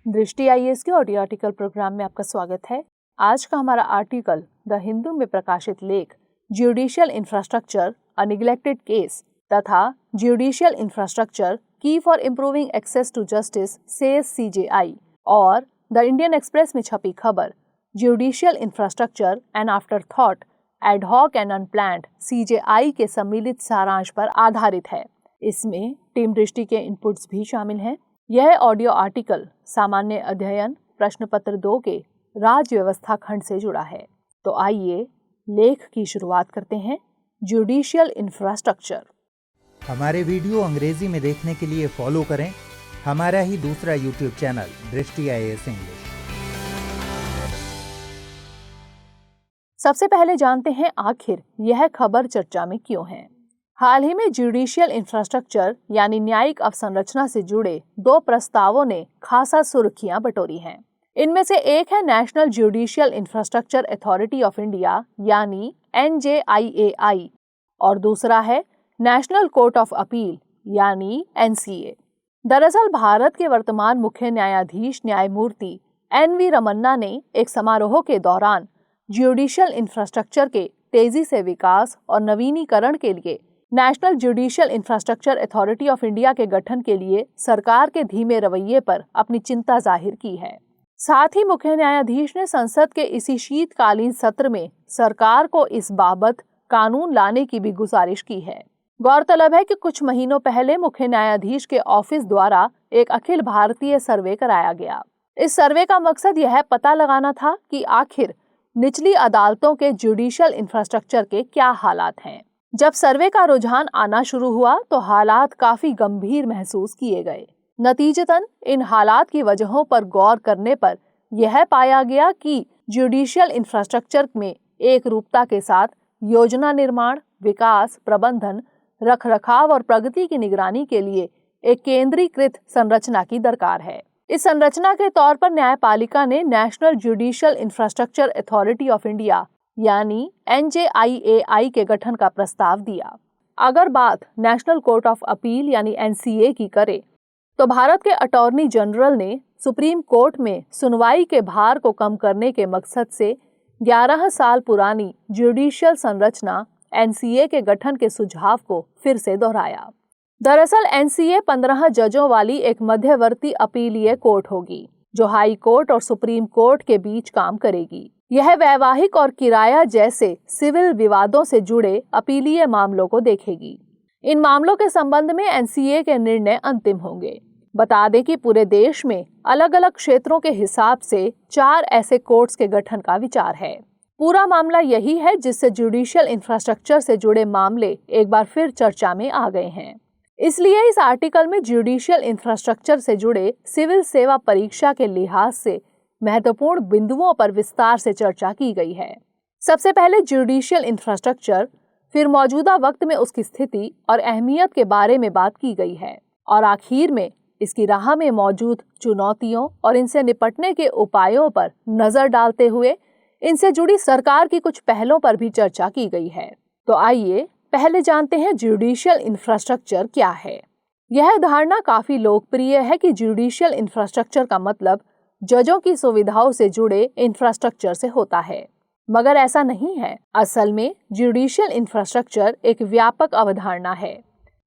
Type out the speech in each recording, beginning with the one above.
दृष्टि आईएएस के audio article programme में आपका स्वागत है। आज का हमारा आर्टिकल द हिंदू में प्रकाशित लेख judicial infrastructure a neglected case तथा ज्यूडिशियल इंफ्रास्ट्रक्चर की for improving access to justice says CJI और द इंडियन एक्सप्रेस में छपी खबर judicial infrastructure and afterthought ad hoc and unplanned CJI के सम्मिलित सारांश पर आधारित है। इसमें टीम दृष्टि के इनपुट्स भी शामिल हैं। यह ऑडियो आर्टिकल सामान्य अध्ययन प्रश्न पत्र 2 के राज्य व्यवस्था खंड से जुड़ा है। तो आइए लेख की शुरुआत करते हैं। Judicial infrastructure. हमारे वीडियो अंग्रेजी में देखने के लिए फॉलो करें हमारा ही दूसरा यूट्यूब चैनल दृष्टि आईएएस इंग्लिश। सबसे पहले जानते हैं आखिर यह खबर चर्चा में क्यों है। हाल ही में ज्यूडिशियल इंफ्रास्ट्रक्चर यानी न्यायिक अवसंरचना से जुड़े 2 प्रस्तावों ने खासा सुर्खियां बटोरी हैं। इनमें से एक है national judicial infrastructure authority of India यानी NJIAI और दूसरा है नेशनल कोर्ट ऑफ अपील यानी NCA। दरअसल भारत के वर्तमान मुख्य न्यायाधीश न्यायमूर्ति NV रमन्ना ने एक समारोह के दौरान ज्यूडिशियल इंफ्रास्ट्रक्चर के तेजी से विकास और नवीनीकरण के लिए national judicial infrastructure authority of India के गठन के लिए सरकार के धीमे रवैये पर अपनी चिंता जाहिर की है। साथ ही मुख्य न्यायाधीश ने संसद के इसी शीतकालीन सत्र में सरकार को इस बाबत कानून लाने की भी गुजारिश की है। गौरतलब है कि कुछ महीनों पहले मुख्य न्यायाधीश के ऑफिस द्वारा एक अखिल भारतीय सर्वे कराया गया। इस सर्वे का मकसद यह पता लगाना था कि आखिर निचली अदालतों के ज्यूडिशियल इंफ्रास्ट्रक्चर के क्या हालात हैं। जब सर्वे का रुझान आना शुरू हुआ तो हालात काफी गंभीर महसूस किए गए। नतीजतन इन हालात की वजहों पर गौर करने पर यह पाया गया कि ज्यूडिशियल इंफ्रास्ट्रक्चर में एक रूपता के साथ योजना निर्माण, विकास, प्रबंधन, रखरखाव और प्रगति की निगरानी के लिए एक केंद्रीकृत संरचना की दरकार है। इस संरचना के तौर पर न्यायपालिका ने national judicial infrastructure authority of India यानी NJIAI के गठन का प्रस्ताव दिया। अगर बात नेशनल कोर्ट ऑफ अपील यानी NCA की करें तो भारत के अटॉर्नी जनरल ने सुप्रीम कोर्ट में सुनवाई के भार को कम करने के मकसद से 11 साल पुरानी ज्यूडिशियल संरचना NCA के गठन के सुझाव को फिर से दोहराया। दरअसल NCA 15 जजों वाली एक मध्यवर्ती अपीलीय कोर्ट होगी जो हाई कोर्ट और सुप्रीम कोर्ट के बीच काम करेगी। यह वैवाहिक और किराया जैसे सिविल विवादों से जुड़े अपीलीय मामलों को देखेगी। इन मामलों के संबंध में NCA के निर्णय अंतिम होंगे। बता दें कि पूरे देश में अलग अलग क्षेत्रों के हिसाब से 4 ऐसे कोर्ट्स के गठन का विचार है। पूरा मामला यही है जिससे ज्यूडिशियल इंफ्रास्ट्रक्चर से जुड़े मामले एक बार फिर चर्चा में आ गए हैं। इसलिए इस आर्टिकल में ज्यूडिशियल इंफ्रास्ट्रक्चर से जुड़े सिविल सेवा परीक्षा के लिहाज से महत्वपूर्ण बिंदुओं पर विस्तार से चर्चा की गई है। सबसे पहले ज्यूडिशियल इंफ्रास्ट्रक्चर, फिर मौजूदा वक्त में उसकी स्थिति और अहमियत के बारे में बात की गई है और आखिर में इसकी राह में मौजूद चुनौतियों और इनसे निपटने के उपायों पर नजर डालते हुए इनसे जुड़ी सरकार की कुछ पहलों पर भी चर्चा की गई है। तो आइए पहले जानते हैं ज्यूडिशियल इंफ्रास्ट्रक्चर क्या है। यह धारणा काफी लोकप्रिय है कि ज्यूडिशियल इंफ्रास्ट्रक्चर का मतलब जजों की सुविधाओं से जुड़े इंफ्रास्ट्रक्चर से होता है, मगर ऐसा नहीं है। असल में ज्यूडिशियल इंफ्रास्ट्रक्चर एक व्यापक अवधारणा है।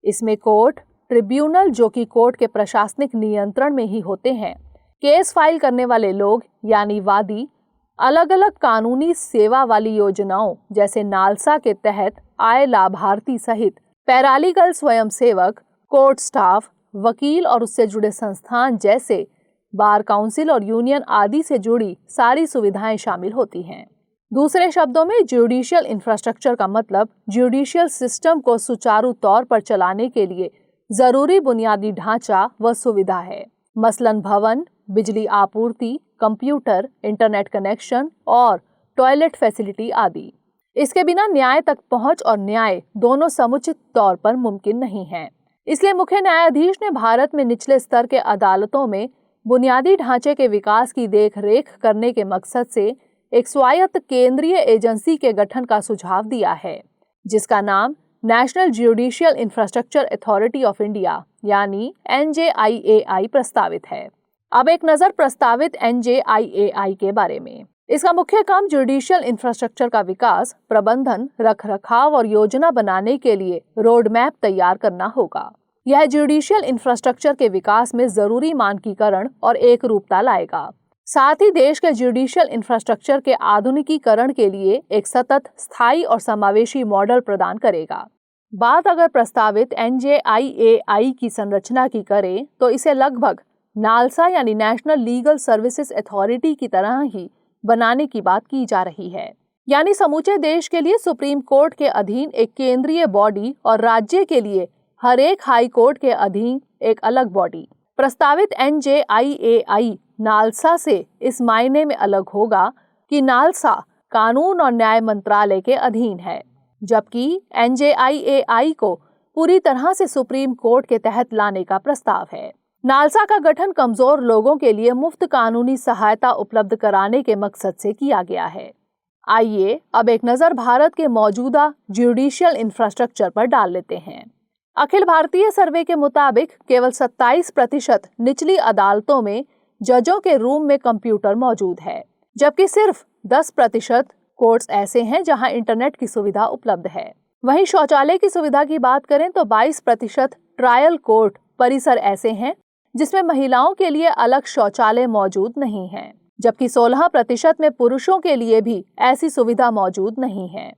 इसमें कोर्ट, ट्रिब्यूनल जो कि कोर्ट के प्रशासनिक नियंत्रण में ही होते हैं, केस फाइल करने वाले लोग यानी वादी, अलग अलग कानूनी सेवा वाली योजनाओं जैसे नालसा के तहत आए लाभार्थी सहित पैरालीगल स्वयंसेवक, कोर्ट स्टाफ, वकील और उससे जुड़े संस्थान जैसे बार काउंसिल और यूनियन आदि से जुड़ी सारी सुविधाएं शामिल होती हैं। दूसरे शब्दों में ज्यूडिशियल इंफ्रास्ट्रक्चर का मतलब ज्यूडिशियल सिस्टम को सुचारू तौर पर चलाने के लिए जरूरी बुनियादी ढांचा व सुविधा है, मसलन भवन, बिजली आपूर्ति, कंप्यूटर, इंटरनेट कनेक्शन और टॉयलेट फैसिलिटी आदि। इसके बिना न्याय तक पहुंच और न्याय दोनों समुचित तौर पर मुमकिन नहीं है। इसलिए मुख्य न्यायाधीश ने भारत में निचले स्तर के अदालतों में बुनियादी ढांचे के विकास की देखरेख करने के मकसद से एक स्वायत्त केंद्रीय एजेंसी के गठन का सुझाव दिया है, जिसका नाम national judicial infrastructure authority of India यानी NJIAI प्रस्तावित है। अब एक नजर प्रस्तावित NJIAI के बारे में। इसका मुख्य काम जुडिशियल इंफ्रास्ट्रक्चर का विकास, प्रबंधन, रखरखाव और योजना बनाने के लिए रोड मैप तैयार करना होगा। यह जुडिशियल इंफ्रास्ट्रक्चर के विकास में जरूरी मानकीकरण और एकरूपता लाएगा। साथ ही देश के जुडिशियल इंफ्रास्ट्रक्चर के आधुनिकीकरण के लिए एक सतत, स्थायी और समावेशी मॉडल प्रदान करेगा। बात अगर प्रस्तावित NJIAI की संरचना की करें तो इसे लगभग नालसा यानी नेशनल लीगल सर्विसेज अथॉरिटी की तरह ही बनाने की बात की जा रही है। यानी समूचे देश के लिए सुप्रीम कोर्ट के अधीन एक केंद्रीय बॉडी और राज्य के लिए हर एक हाई कोर्ट के अधीन एक अलग बॉडी। प्रस्तावित NJIAI नालसा से इस मायने में अलग होगा कि नालसा कानून और न्याय मंत्रालय के अधीन है, जबकि NJIAI को पूरी तरह से सुप्रीम कोर्ट के तहत लाने का प्रस्ताव है। नालसा का गठन कमजोर लोगों के लिए मुफ्त कानूनी सहायता उपलब्ध कराने के मकसद से किया गया है। आइए अब एक नजर भारत के मौजूदा जुडिशियल इंफ्रास्ट्रक्चर पर डाल लेते हैं। अखिल भारतीय सर्वे के मुताबिक केवल 27% निचली अदालतों में जजों के रूम में कंप्यूटर मौजूद है, जबकि सिर्फ 10% कोर्ट्स ऐसे हैं जहां इंटरनेट की सुविधा उपलब्ध है। वहीं शौचालय की सुविधा की बात करें तो 22% ट्रायल कोर्ट परिसर ऐसे हैं जिसमें महिलाओं के लिए अलग शौचालय मौजूद नहीं है, जबकि 16% में पुरुषों के लिए भी ऐसी सुविधा मौजूद नहीं है।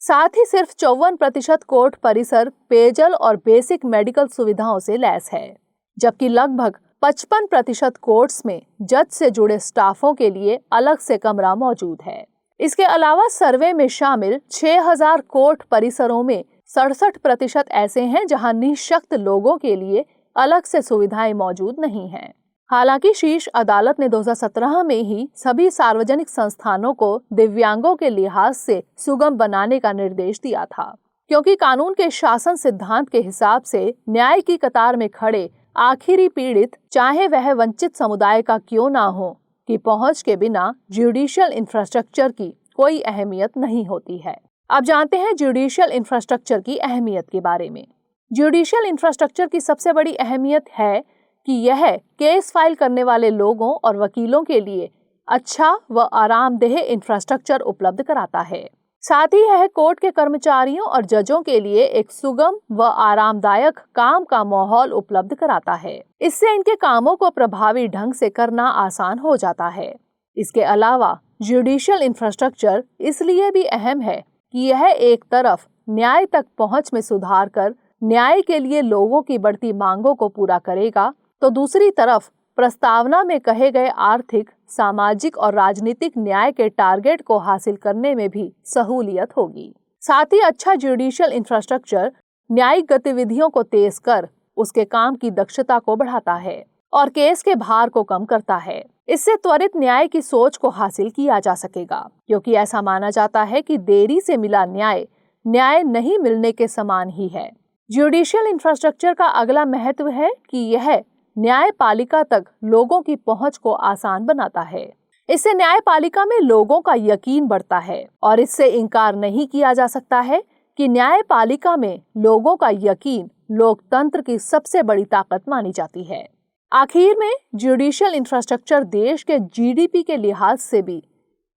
साथ ही सिर्फ 54% कोर्ट परिसर पेयजल और बेसिक मेडिकल सुविधाओं से लैस है, जबकि लगभग 55% कोर्ट्स में जज से जुड़े स्टाफों के लिए अलग से कमरा मौजूद है। इसके अलावा सर्वे में शामिल 6000 कोर्ट परिसरों में 67% ऐसे हैं जहां निःशक्त लोगों के लिए अलग से सुविधाएं मौजूद नहीं हैं। हालांकि शीर्ष अदालत ने 2017 में ही सभी सार्वजनिक संस्थानों को दिव्यांगों के लिहाज से सुगम बनाने का निर्देश दिया था, क्योंकि कानून के शासन सिद्धांत के हिसाब से न्याय की कतार में खड़े आखिरी पीड़ित, चाहे वह वंचित समुदाय का क्यों ना हो, की पहुंच के बिना जुडिशियल इंफ्रास्ट्रक्चर की कोई अहमियत नहीं होती है। अब जानते हैं जुडिशियल इंफ्रास्ट्रक्चर की अहमियत के बारे में। जुडिशियल इंफ्रास्ट्रक्चर की सबसे बड़ी अहमियत है कि यह केस फाइल करने वाले लोगों और वकीलों के लिए अच्छा व आरामदेह इंफ्रास्ट्रक्चर उपलब्ध कराता है। साथ ही यह कोर्ट के कर्मचारियों और जजों के लिए एक सुगम व आरामदायक काम का माहौल उपलब्ध कराता है। इससे इनके कामों को प्रभावी ढंग से करना आसान हो जाता है। इसके अलावा जुडिशियल इंफ्रास्ट्रक्चर इसलिए भी अहम है कि यह एक तरफ न्याय तक पहुंच में सुधार कर न्याय के लिए लोगों की बढ़ती मांगों को पूरा करेगा, तो दूसरी तरफ प्रस्तावना में कहे गए आर्थिक, सामाजिक और राजनीतिक न्याय के टारगेट को हासिल करने में भी सहूलियत होगी। साथ ही अच्छा जुडिशियल इंफ्रास्ट्रक्चर न्यायिक गतिविधियों को तेज कर उसके काम की दक्षता को बढ़ाता है और केस के भार को कम करता है। इससे त्वरित न्याय की सोच को हासिल किया जा सकेगा, क्योंकि ऐसा माना जाता है कि देरी से मिला न्याय नहीं मिलने के समान ही है। जुडिशियल इंफ्रास्ट्रक्चर का अगला महत्व है कि यह न्यायपालिका तक लोगों की पहुंच को आसान बनाता है। इससे न्यायपालिका में लोगों का यकीन बढ़ता है और इससे इनकार नहीं किया जा सकता है कि न्यायपालिका में लोगों का यकीन लोकतंत्र की सबसे बड़ी ताकत मानी जाती है। आखिर में जुडिशियल इंफ्रास्ट्रक्चर देश के GDP के लिहाज से भी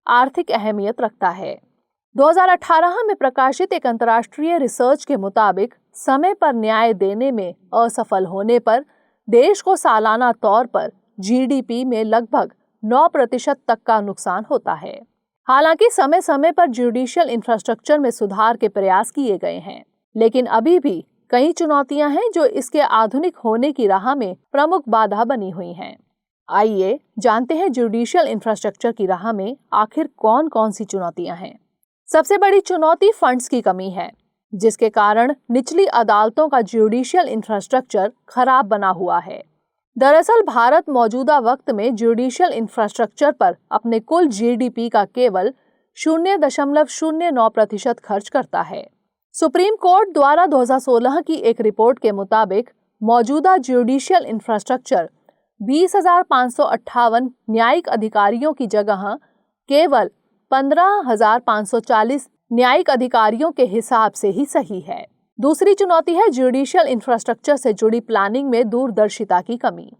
आर्थिक अहमियत रखता है। 2018 में प्रकाशित एक अंतर्राष्ट्रीय रिसर्च के मुताबिक समय पर न्याय देने में असफल होने पर देश को सालाना तौर पर GDP में लगभग 9% तक का नुकसान होता है। हालांकि समय समय पर जुडिशियल इंफ्रास्ट्रक्चर में सुधार के प्रयास किए गए हैं, लेकिन अभी भी कई चुनौतियां हैं जो इसके आधुनिक होने की राह में प्रमुख बाधा बनी हुई हैं। आइए जानते हैं जुडिशियल इंफ्रास्ट्रक्चर की राह में आखिर कौन कौन सी चुनौतियां हैं। सबसे बड़ी चुनौती फंड्स की कमी है, जिसके कारण निचली अदालतों का जुडिशियल इंफ्रास्ट्रक्चर खराब बना हुआ है। दरअसल भारत मौजूदा वक्त में जुडिशियल इंफ्रास्ट्रक्चर पर अपने कुल GDP का केवल 0.09% खर्च करता है। सुप्रीम कोर्ट द्वारा 2016 की एक रिपोर्ट के मुताबिक मौजूदा जुडिशियल इंफ्रास्ट्रक्चर 20,558 न्यायिक अधिकारियों की जगह केवल 15,540 न्यायिक अधिकारियों के हिसाब से ही सही है। दूसरी चुनौती है जुडिशियल इंफ्रास्ट्रक्चर से जुड़ी प्लानिंग में दूरदर्शिता की कमी।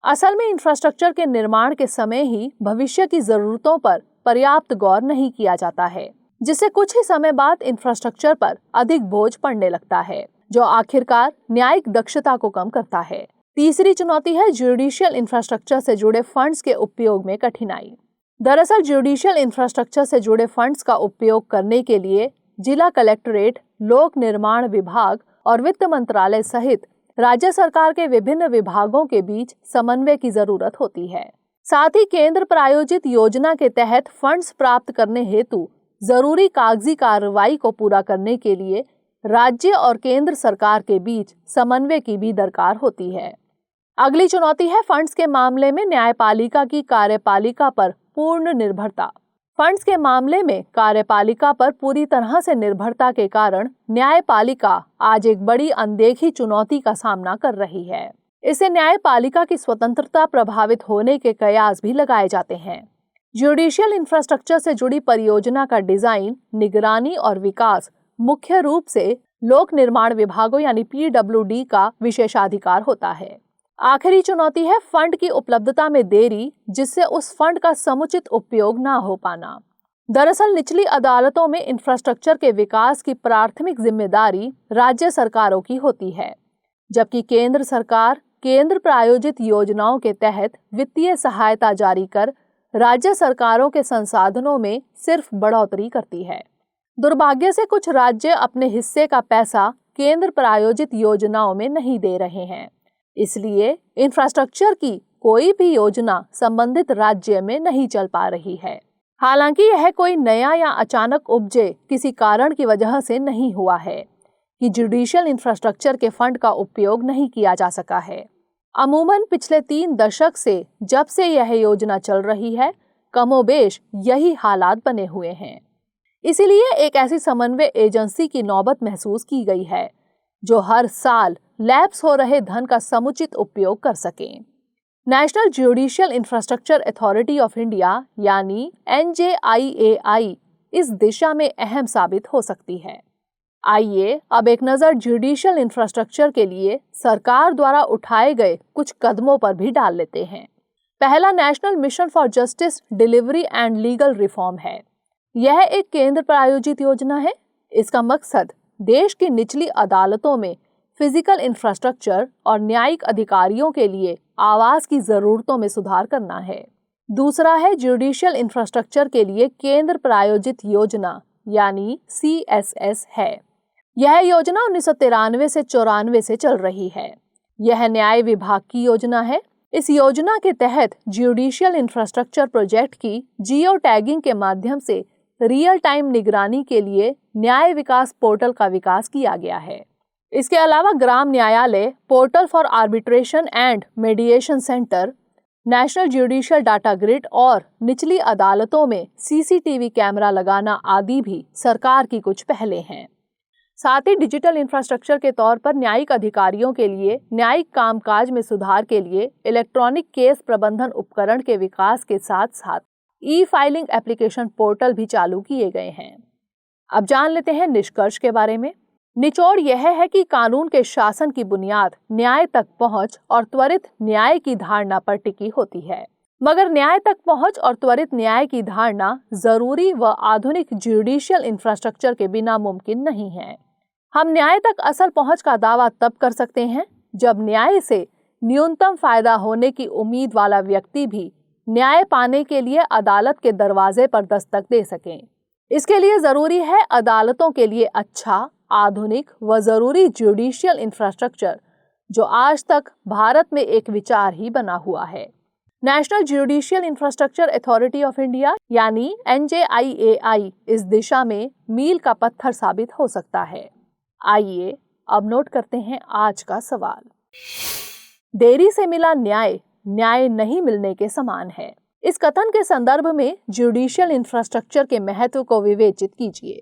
असल में इंफ्रास्ट्रक्चर के निर्माण के समय ही भविष्य की जरूरतों पर पर्याप्त गौर नहीं किया जाता है, जिससे कुछ ही समय बाद इंफ्रास्ट्रक्चर पर अधिक बोझ पड़ने लगता है, जो आखिरकार न्यायिक दक्षता को कम करता है। तीसरी चुनौती है जुडिशियल इंफ्रास्ट्रक्चर से जुड़े फंड्स के उपयोग में कठिनाई। दरअसल जुडिशियल इंफ्रास्ट्रक्चर से जुड़े फंड्स का उपयोग करने के लिए जिला कलेक्ट्रेट, लोक निर्माण विभाग और वित्त मंत्रालय सहित राज्य सरकार के विभिन्न विभागों के बीच समन्वय की जरूरत होती है। साथ ही केंद्र प्रायोजित योजना के तहत फंड्स प्राप्त करने हेतु जरूरी कागजी कार्रवाई को पूरा करने के लिए राज्य और केंद्र सरकार के बीच समन्वय की भी दरकार होती है। अगली चुनौती है फंड्स के मामले में न्यायपालिका की कार्यपालिका पर पूर्ण निर्भरता। फंड्स के मामले में कार्यपालिका पर पूरी तरह से निर्भरता के कारण न्यायपालिका आज एक बड़ी अनदेखी चुनौती का सामना कर रही है। इससे न्यायपालिका की स्वतंत्रता प्रभावित होने के कयास भी लगाए जाते हैं। जुडिशियल इंफ्रास्ट्रक्चर से जुड़ी परियोजना का डिजाइन, निगरानी और विकास मुख्य रूप से लोक निर्माण विभागों यानी PWD का विशेषाधिकार होता है। आखिरी चुनौती है फंड की उपलब्धता में देरी, जिससे उस फंड का समुचित उपयोग ना हो पाना। दरअसल निचली अदालतों में इंफ्रास्ट्रक्चर के विकास की प्राथमिक जिम्मेदारी राज्य सरकारों की होती है, जबकि केंद्र सरकार केंद्र प्रायोजित योजनाओं के तहत वित्तीय सहायता जारी कर राज्य सरकारों के संसाधनों में सिर्फ बढ़ोतरी करती है। दुर्भाग्य से कुछ राज्य अपने हिस्से का पैसा केंद्र प्रायोजित योजनाओं में नहीं दे रहे हैं, इसलिए इंफ्रास्ट्रक्चर की कोई भी योजना संबंधित राज्य में नहीं चल पा रही है। हालांकि यह कोई नया या अचानक उपजे किसी कारण की वजह से नहीं हुआ है कि जुडिशियल इंफ्रास्ट्रक्चर के फंड का उपयोग नहीं किया जा सका है। अमूमन पिछले 3 दशक से जब से यह योजना चल रही है, कमोबेश यही हालात बने हुए हैं। इसीलिए एक ऐसी समन्वय एजेंसी की नौबत महसूस की गई है जो हर साल लैप्स हो रहे धन का समुचित उपयोग कर सके। National judicial infrastructure authority of India यानी NJIAI इस दिशा में अहम साबित हो सकती है। आइए अब एक नज़र जुडिशियल इंफ्रास्ट्रक्चर के लिए सरकार द्वारा उठाए गए कुछ कदमों पर भी डाल लेते हैं। पहला national mission for justice, delivery and legal reform है। यह एक केंद्र प्रायोजित योजना है। इसका मकसद देश की निचली अदालतों में फिजिकल इंफ्रास्ट्रक्चर और न्यायिक अधिकारियों के लिए आवास की जरूरतों में सुधार करना है। दूसरा है जुडिशियल इंफ्रास्ट्रक्चर के लिए केंद्र प्रायोजित योजना यानी CSS है। यह योजना 1993 से 94 से चल रही है। यह न्याय विभाग की योजना है। इस योजना के तहत जुडिशियल इंफ्रास्ट्रक्चर प्रोजेक्ट की जियो टैगिंग के माध्यम से रियल टाइम निगरानी के लिए न्याय विकास पोर्टल का विकास किया गया है। इसके अलावा ग्राम न्यायालय, portal for arbitration and mediation centre, national judicial data grid और निचली अदालतों में CCTV कैमरा लगाना आदि भी सरकार की कुछ पहलें हैं। साथ ही डिजिटल इंफ्रास्ट्रक्चर के तौर पर न्यायिक अधिकारियों के लिए न्यायिक कामकाज में सुधार के लिए इलेक्ट्रॉनिक केस प्रबंधन उपकरण के विकास के साथ साथ ई-फाइलिंग एप्लीकेशन पोर्टल भी चालू किए गए हैं। अब जान लेते हैं निष्कर्ष के बारे में। निचोड़ यह है कि कानून के शासन की बुनियाद न्याय तक पहुंच और त्वरित न्याय की धारणा पर टिकी होती है, मगर न्याय तक पहुंच और त्वरित न्याय की धारणा जरूरी व आधुनिक जुडिशियल इंफ्रास्ट्रक्चर के बिना मुमकिन नहीं है। हम न्याय तक असल पहुंच का दावा तब कर सकते हैं जब न्याय से न्यूनतम फायदा होने की उम्मीद वाला व्यक्ति भी न्याय पाने के लिए अदालत के दरवाजे पर दस्तक दे सकें। इसके लिए जरूरी है अदालतों के लिए अच्छा, आधुनिक व जरूरी जुडिशियल इंफ्रास्ट्रक्चर, जो आज तक भारत में एक विचार ही बना हुआ है। National judicial infrastructure authority of India यानी NJIAI इस दिशा में मील का पत्थर साबित हो सकता है। आइए अब नोट करते हैं आज का सवाल। देरी से मिला न्याय, न्याय नहीं मिलने के समान है। इस कथन के संदर्भ में जुडिशियल इंफ्रास्ट्रक्चर के महत्व को विवेचित कीजिए।